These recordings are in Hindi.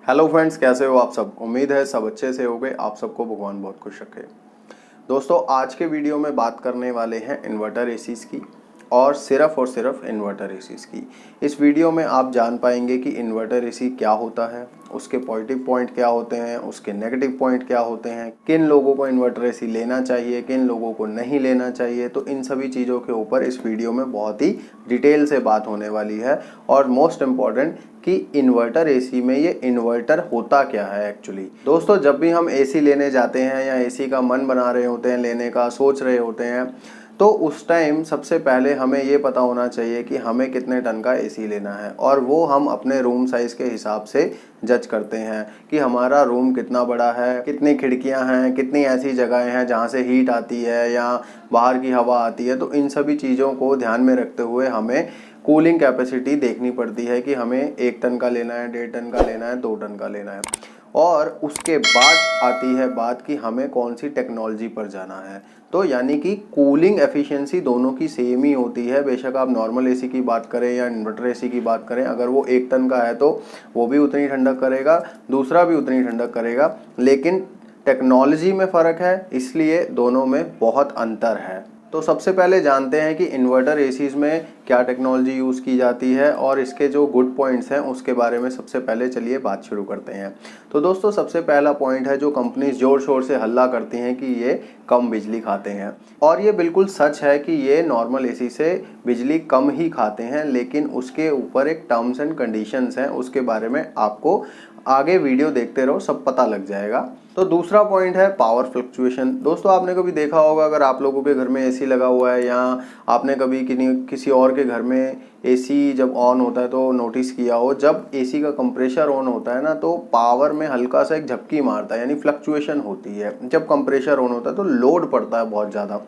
हेलो फ्रेंड्स, कैसे हो आप सब। उम्मीद है सब अच्छे से होंगे। आप सबको भगवान बहुत खुश रखे। दोस्तों, आज के वीडियो में बात करने वाले हैं इन्वर्टर एसीज़ की और सिर्फ इन्वर्टर एसीज़ की। इस वीडियो में आप जान पाएंगे कि इन्वर्टर एसी क्या होता है, उसके पॉजिटिव पॉइंट क्या होते हैं, उसके नेगेटिव पॉइंट क्या होते हैं, किन लोगों को इन्वर्टर एसी लेना चाहिए, किन लोगों को नहीं लेना चाहिए। तो इन सभी चीज़ों के ऊपर इस वीडियो में बहुत ही डिटेल से बात होने वाली है। और मोस्ट इम्पॉर्टेंट कि इन्वर्टर एसी में ये इन्वर्टर होता क्या है एक्चुअली। दोस्तों, जब भी हम एसी लेने जाते हैं या एसी का मन बना रहे होते हैं, लेने का सोच रहे होते हैं, तो उस टाइम सबसे पहले हमें ये पता होना चाहिए कि हमें कितने टन का एसी लेना है। और वो हम अपने रूम साइज़ के हिसाब से जज करते हैं कि हमारा रूम कितना बड़ा है, कितनी खिड़कियां हैं, कितनी ऐसी जगहें हैं जहाँ से हीट आती है या बाहर की हवा आती है। तो इन सभी चीज़ों को ध्यान में रखते हुए हमें कूलिंग कैपेसिटी देखनी पड़ती है कि हमें 1 टन का लेना है, 1.5 टन का लेना है, 2 टन का लेना है। और उसके बाद आती है बात कि हमें कौन सी टेक्नोलॉजी पर जाना है। तो यानी कि कूलिंग एफिशिएंसी दोनों की सेम ही होती है। बेशक आप नॉर्मल एसी की बात करें या इन्वर्टर एसी की बात करें, अगर वो 1 टन का है तो वो भी उतनी ठंडक करेगा, दूसरा भी उतनी ठंडक करेगा, लेकिन टेक्नोलॉजी में फ़र्क है, इसलिए दोनों में बहुत अंतर है। तो सबसे पहले जानते हैं कि इन्वर्टर एसीज़ में क्या टेक्नोलॉजी यूज़ की जाती है और इसके जो गुड पॉइंट्स हैं उसके बारे में सबसे पहले चलिए बात शुरू करते हैं। तो दोस्तों, सबसे पहला पॉइंट है जो कंपनीज ज़ोर शोर से हल्ला करती हैं कि ये कम बिजली खाते हैं। और ये बिल्कुल सच है कि ये नॉर्मल एसी से बिजली कम ही खाते हैं, लेकिन उसके ऊपर एक टर्म्स एंड कंडीशंस हैं, उसके बारे में आपको आगे वीडियो देखते रहो, सब पता लग जाएगा। तो दूसरा पॉइंट है पावर फ्लक्चुएशन। दोस्तों, आपने कभी देखा होगा, अगर आप लोगों के घर में एसी लगा हुआ है या आपने कभी किसी और के घर में एसी जब ऑन होता है तो नोटिस किया हो, जब एसी का कंप्रेशर ऑन होता है ना, तो पावर में हल्का सा एक झपकी मारता है, यानी फ्लक्चुएशन होती है। जब कंप्रेशर ऑन होता है तो लोड पड़ता है बहुत ज़्यादा।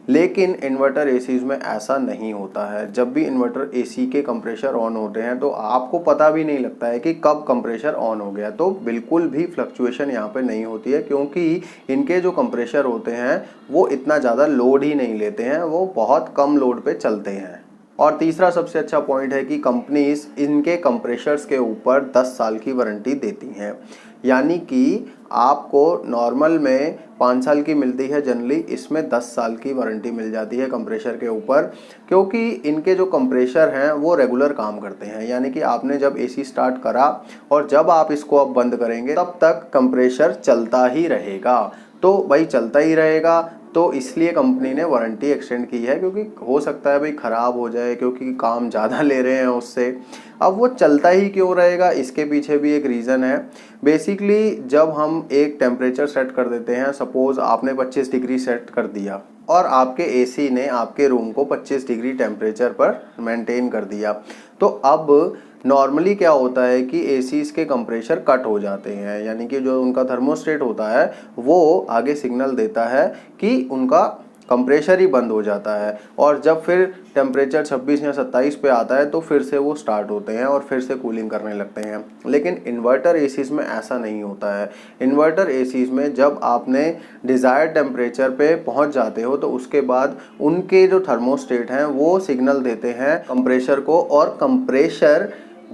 लेकिन इन्वर्टर एसीज़ में ऐसा नहीं होता है। जब भी इन्वर्टर एसी के कंप्रेशर ऑन होते हैं तो आपको पता भी नहीं लगता है कि कब कंप्रेशर ऑन हो गया। तो बिल्कुल भी फ्लक्चुएशन यहाँ पे नहीं होती है, क्योंकि इनके जो कंप्रेशर होते हैं वो इतना ज़्यादा लोड ही नहीं लेते हैं, वो बहुत कम लोड पे चलते हैं। और तीसरा सबसे अच्छा पॉइंट है कि कंपनीज इनके कंप्रेशर्स के ऊपर 10 साल की वारंटी देती हैं। यानी कि आपको नॉर्मल में 5 साल की मिलती है जनरली, इसमें 10 साल की वारंटी मिल जाती है कंप्रेशर के ऊपर, क्योंकि इनके जो कंप्रेशर हैं वो रेगुलर काम करते हैं। यानी कि आपने जब एसी स्टार्ट करा और जब आप इसको अब बंद करेंगे तब तक कंप्रेशर चलता ही रहेगा। तो भाई चलता ही रहेगा, तो इसलिए कंपनी ने वारंटी एक्सटेंड की है, क्योंकि हो सकता है भाई ख़राब हो जाए, क्योंकि काम ज़्यादा ले रहे हैं उससे। अब वो चलता ही क्यों रहेगा, इसके पीछे भी एक रीज़न है। बेसिकली जब हम एक टेम्परेचर सेट कर देते हैं, सपोज़ आपने 25 डिग्री सेट कर दिया और आपके एसी ने आपके रूम को 25 डिग्री टेम्परेचर पर मेंटेन कर दिया, तो अब नॉर्मली क्या होता है कि एसीज़ के कंप्रेशर कट हो जाते हैं। यानी कि जो उनका थर्मोस्टेट होता है वो आगे सिग्नल देता है कि उनका कंप्रेशर ही बंद हो जाता है, और जब फिर टेम्परेचर 26 या 27 पे आता है तो फिर से वो स्टार्ट होते हैं और फिर से कूलिंग करने लगते हैं। लेकिन इन्वर्टर एसीज़ में ऐसा नहीं होता है। इन्वर्टर एसीज़ में जब आपने डिज़ायर्ड टेम्परेचर पे पहुंच जाते हो तो उसके बाद उनके जो थर्मोस्टेट हैं वो सिग्नल देते हैं कंप्रेशर को, और कंप्रेशर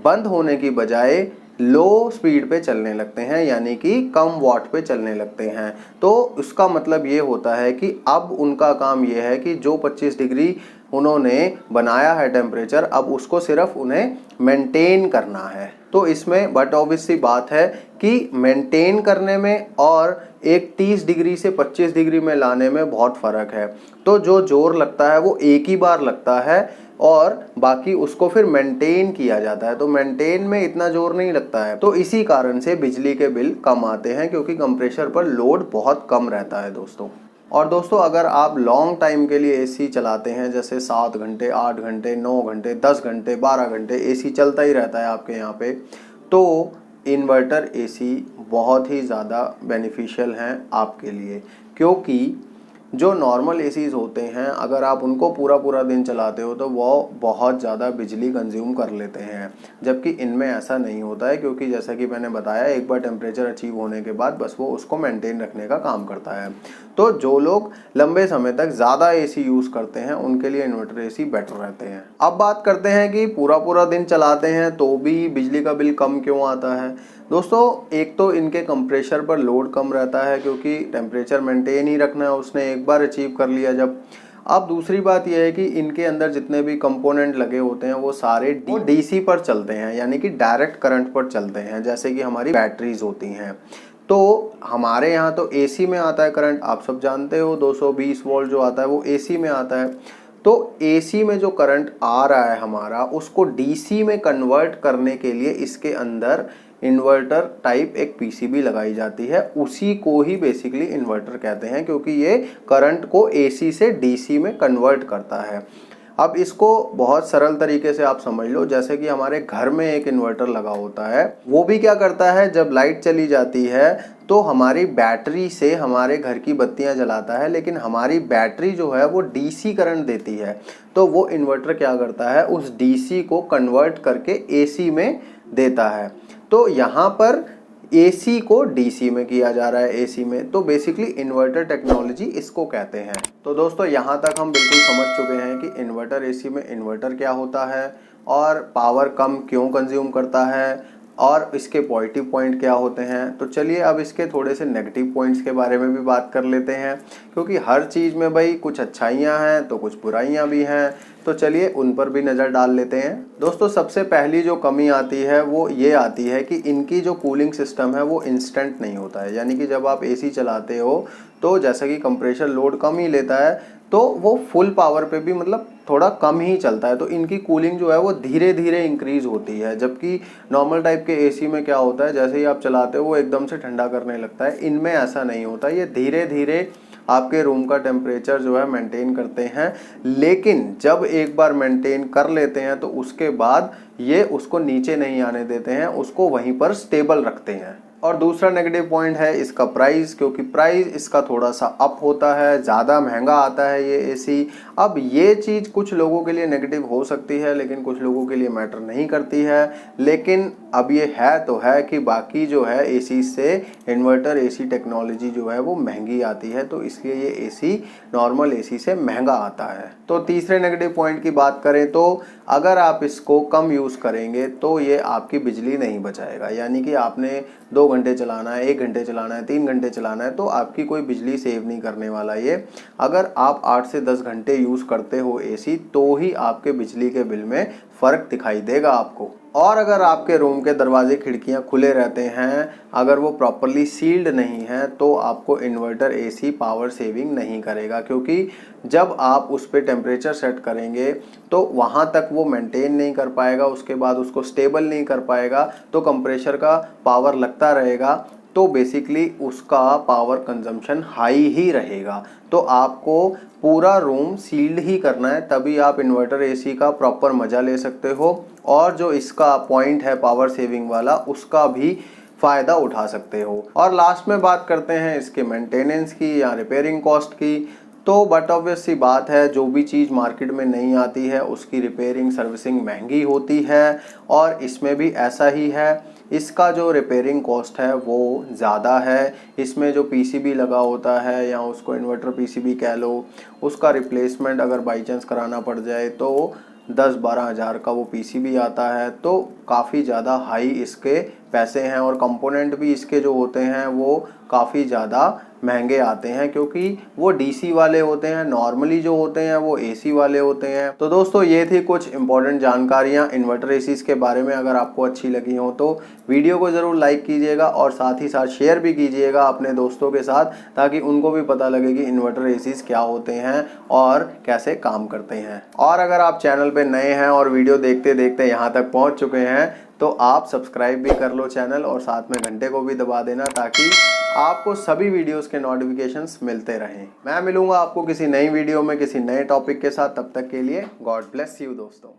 बंद होने की बजाय लो स्पीड पे चलने लगते हैं, यानी कि कम वाट पे चलने लगते हैं। तो उसका मतलब ये होता है कि अब उनका काम ये है कि जो 25 डिग्री उन्होंने बनाया है टेम्परेचर, अब उसको सिर्फ उन्हें मेंटेन करना है। तो इसमें बट ऑब्वियसली बात है कि मेंटेन करने में और एक 30 डिग्री से 25 डिग्री में लाने में बहुत फ़र्क है। तो जो जोर लगता है वो एक ही बार लगता है और बाकी उसको फिर मेंटेन किया जाता है, तो मेंटेन में इतना जोर नहीं लगता है। तो इसी कारण से बिजली के बिल कम आते हैं, क्योंकि कंप्रेशर पर लोड बहुत कम रहता है दोस्तों। और दोस्तों, अगर आप लॉन्ग टाइम के लिए एसी चलाते हैं, जैसे 7 घंटे, 8 घंटे, 9 घंटे, 10 घंटे, 12 घंटे एसी चलता ही रहता है आपके यहाँ पे, तो इन्वर्टर एसी बहुत ही ज़्यादा बेनिफिशियल हैं आपके लिए। क्योंकि जो नॉर्मल एसीज़ होते हैं, अगर आप उनको पूरा पूरा दिन चलाते हो तो वो बहुत ज़्यादा बिजली कंज्यूम कर लेते हैं, जबकि इनमें ऐसा नहीं होता है। क्योंकि जैसा कि मैंने बताया, एक बार टेम्परेचर अचीव होने के बाद बस वो उसको मेंटेन रखने का काम करता है। तो जो लोग लंबे समय तक ज़्यादा एसी यूज़ करते हैं उनके लिए इन्वर्टर एसी बेटर रहते हैं। अब बात करते हैं कि पूरा पूरा दिन चलाते हैं तो भी बिजली का बिल कम क्यों आता है। दोस्तों एक तो इनके कंप्रेशर पर लोड कम रहता है क्योंकि टेम्परेचर मेंटेन ही रखना है उसने एक बार अचीव कर लिया जब। अब दूसरी बात यह है कि इनके अंदर जितने भी कंपोनेंट लगे होते हैं वो सारे डीसी पर चलते हैं, यानी कि डायरेक्ट करंट पर चलते हैं, जैसे कि हमारी बैटरीज होती हैं। तो हमारे यहाँ तो एसी में आता है करंट, आप सब जानते हो 220 वोल्ट जो आता है वो एसी में आता है। तो एसी में जो करंट आ रहा है हमारा उसको डीसी में कन्वर्ट करने के लिए इसके अंदर इन्वर्टर टाइप एक पीसीबी लगाई जाती है, उसी को ही बेसिकली इन्वर्टर कहते हैं क्योंकि ये करंट को एसी से डीसी में कन्वर्ट करता है। अब इसको बहुत सरल तरीके से आप समझ लो, जैसे कि हमारे घर में एक इन्वर्टर लगा होता है, वो भी क्या करता है जब लाइट चली जाती है तो हमारी बैटरी से हमारे घर की बत्तियां जलाता है, लेकिन हमारी बैटरी जो है वो डीसी करंट देती है। तो वो इन्वर्टर क्या करता है उस डीसी को कन्वर्ट करके एसी में देता है। तो यहाँ पर एसी को डीसी में किया जा रहा है, एसी में। तो बेसिकली इन्वर्टर टेक्नोलॉजी इसको कहते हैं। तो दोस्तों यहाँ तक हम बिल्कुल समझ चुके हैं कि इन्वर्टर एसी में इन्वर्टर क्या होता है और पावर कम क्यों कंज्यूम करता है और इसके पॉजिटिव पॉइंट क्या होते हैं। तो चलिए अब इसके थोड़े से नेगेटिव पॉइंट्स के बारे में भी बात कर लेते हैं, क्योंकि हर चीज़ में भाई कुछ अच्छाइयाँ हैं तो कुछ बुराइयाँ भी हैं। तो चलिए उन पर भी नज़र डाल लेते हैं। दोस्तों सबसे पहली जो कमी आती है वो ये आती है कि इनकी जो कूलिंग सिस्टम है वो इंस्टेंट नहीं होता है, यानी कि जब आप एसी चलाते हो तो जैसा कि कंप्रेशर लोड कम ही लेता है तो वो फुल पावर पे भी मतलब थोड़ा कम ही चलता है, तो इनकी कूलिंग जो है वो धीरे धीरे इंक्रीज होती है। जबकि नॉर्मल टाइप के एसी में क्या होता है जैसे ही आप चलाते हो वो एकदम से ठंडा करने लगता है, इनमें ऐसा नहीं होता, ये धीरे धीरे आपके रूम का टेम्परेचर जो है मेंटेन करते हैं। लेकिन जब एक बार मेंटेन कर लेते हैं तो उसके बाद ये उसको नीचे नहीं आने देते हैं, उसको वहीं पर स्टेबल रखते हैं। और दूसरा नेगेटिव पॉइंट है इसका प्राइस, क्योंकि प्राइस इसका थोड़ा सा अप होता है, ज़्यादा महंगा आता है ये एसी। अब ये चीज़ कुछ लोगों के लिए नेगेटिव हो सकती है लेकिन कुछ लोगों के लिए मैटर नहीं करती है। लेकिन अब ये है तो है कि बाकी जो है एसी से इन्वर्टर एसी टेक्नोलॉजी जो है वो महंगी आती है, तो इसलिए ये एसी नॉर्मल एसी से महंगा आता है। तो तीसरे नेगेटिव पॉइंट की बात करें तो अगर आप इसको कम यूज़ करेंगे तो ये आपकी बिजली नहीं बचाएगा, यानी कि आपने 2 घंटे चलाना है, 1 घंटे चलाना है, 3 घंटे चलाना है, तो आपकी कोई बिजली सेव नहीं करने वाला ये। अगर आप 8 से 10 घंटे यूज़ करते हो एसी तो ही आपके बिजली के बिल में फ़र्क दिखाई देगा आपको। और अगर आपके रूम के दरवाजे खिड़कियां खुले रहते हैं, अगर वो प्रॉपरली सील्ड नहीं है, तो आपको इन्वर्टर एसी पावर सेविंग नहीं करेगा, क्योंकि जब आप उस पर टेम्परेचर सेट करेंगे तो वहाँ तक वो मेंटेन नहीं कर पाएगा, उसके बाद उसको स्टेबल नहीं कर पाएगा, तो कंप्रेशर का पावर लगता रहेगा, तो बेसिकली उसका पावर कंजम्पशन हाई ही रहेगा। तो आपको पूरा रूम सील्ड ही करना है, तभी आप इन्वर्टर एसी का प्रॉपर मज़ा ले सकते हो और जो इसका पॉइंट है पावर सेविंग वाला उसका भी फ़ायदा उठा सकते हो। और लास्ट में बात करते हैं इसके मेंटेनेंस की या रिपेयरिंग कॉस्ट की। तो बट ऑब्वियस सी बात है, जो भी चीज़ मार्केट में नहीं आती है उसकी रिपेयरिंग सर्विसिंग महंगी होती है, और इसमें भी ऐसा ही है। इसका जो रिपेयरिंग कॉस्ट है वो ज़्यादा है। इसमें जो पीसीबी लगा होता है या उसको इन्वर्टर पीसीबी कह लो, उसका रिप्लेसमेंट अगर बाई चांस कराना पड़ जाए तो 10-12 हज़ार का वो पीसीबी आता है, तो काफ़ी ज़्यादा हाई इसके पैसे हैं। और कंपोनेंट भी इसके जो होते हैं वो काफ़ी ज़्यादा महंगे आते हैं, क्योंकि वो डीसी वाले होते हैं, नॉर्मली जो होते हैं वो एसी वाले होते हैं। तो दोस्तों ये थी कुछ इंपॉर्टेंट जानकारियाँ इन्वर्टर एसीज़ के बारे में। अगर आपको अच्छी लगी हो तो वीडियो को ज़रूर लाइक कीजिएगा और साथ ही साथ शेयर भी कीजिएगा अपने दोस्तों के साथ, ताकि उनको भी पता लगे कि इन्वर्टर एसीज़ क्या होते हैं और कैसे काम करते हैं। और अगर आप चैनल पे नए हैं और वीडियो देखते देखते यहाँ तक पहुँच चुके हैं तो आप सब्सक्राइब भी कर लो चैनल और साथ में घंटे को भी दबा देना, ताकि आपको सभी वीडियोस के नोटिफिकेशंस मिलते रहें। मैं मिलूंगा आपको किसी नई वीडियो में किसी नए टॉपिक के साथ, तब तक के लिए गॉड ब्लेस यू दोस्तों।